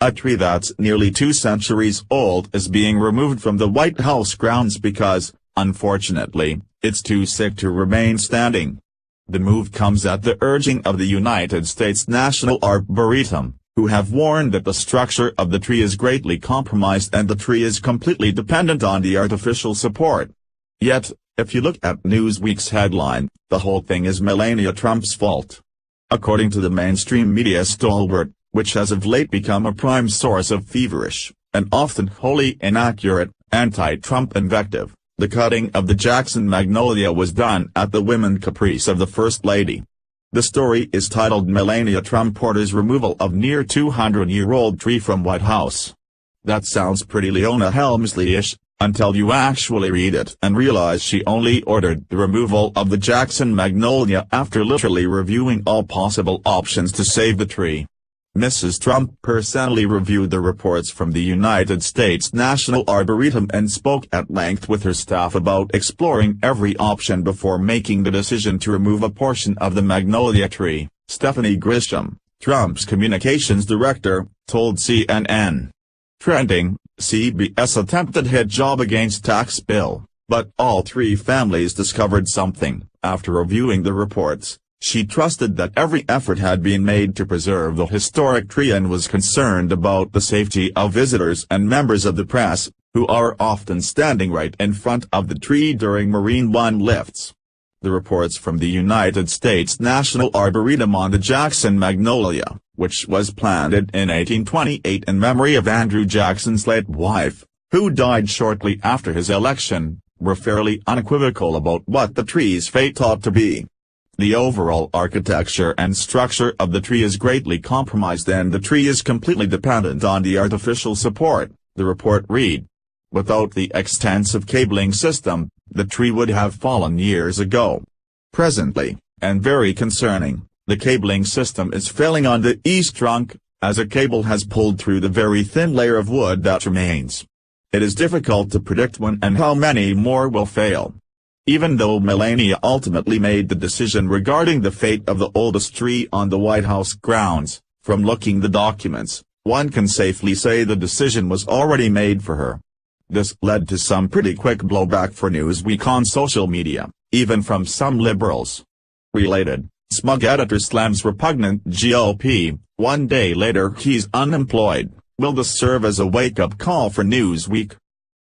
A tree that's nearly 2 centuries old is being removed from the White House grounds because, unfortunately, it's too sick to remain standing. The move comes at the urging of the United States National Arboretum, who have warned that the structure of the tree is greatly compromised and the tree is completely dependent on the artificial support. Yet, if you look at Newsweek's headline, the whole thing is Melania Trump's fault. According to the mainstream media stalwart, which has of late become a prime source of feverish, and often wholly inaccurate, anti-Trump invective, the cutting of the Jackson magnolia was done at the whim caprice of the First Lady. The story is titled Melania Trump Orders Removal of Near 200-Year-Old Tree from White House. That sounds pretty Leona Helmsley-ish, until you actually read it and realize she only ordered the removal of the Jackson magnolia after literally reviewing all possible options to save the tree. Mrs. Trump personally reviewed the reports from the United States National Arboretum and spoke at length with her staff about exploring every option before making the decision to remove a portion of the magnolia tree, Stephanie Grisham, Trump's communications director, told CNN. Trending, CBS attempted hit job against tax bill, but all three families discovered something. After reviewing the reports, she trusted that every effort had been made to preserve the historic tree and was concerned about the safety of visitors and members of the press, who are often standing right in front of the tree during Marine One lifts. The reports from the United States National Arboretum on the Jackson magnolia, which was planted in 1828 in memory of Andrew Jackson's late wife, who died shortly after his election, were fairly unequivocal about what the tree's fate ought to be. The overall architecture and structure of the tree is greatly compromised and the tree is completely dependent on the artificial support, the report read. Without the extensive cabling system, the tree would have fallen years ago. Presently, and very concerning, the cabling system is failing on the east trunk, as a cable has pulled through the very thin layer of wood that remains. It is difficult to predict when and how many more will fail. Even though Melania ultimately made the decision regarding the fate of the oldest tree on the White House grounds, from looking the documents, one can safely say the decision was already made for her. This led to some pretty quick blowback for Newsweek on social media, even from some liberals. Related, smug editor slams repugnant GOP, one day later he's unemployed. Will this serve as a wake-up call for Newsweek?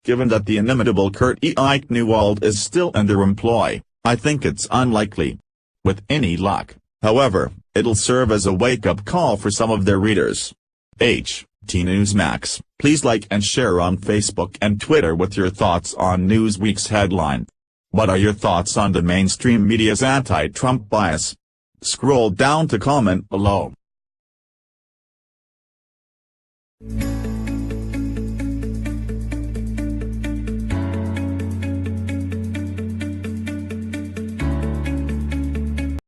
Given that the inimitable Kurt Ike Newald is still under employ, I think it's unlikely. With any luck, however, it'll serve as a wake-up call for some of their readers. HT Newsmax, please like and share on Facebook and Twitter with your thoughts on Newsweek's headline. What are your thoughts on the mainstream media's anti-Trump bias? Scroll down to comment below.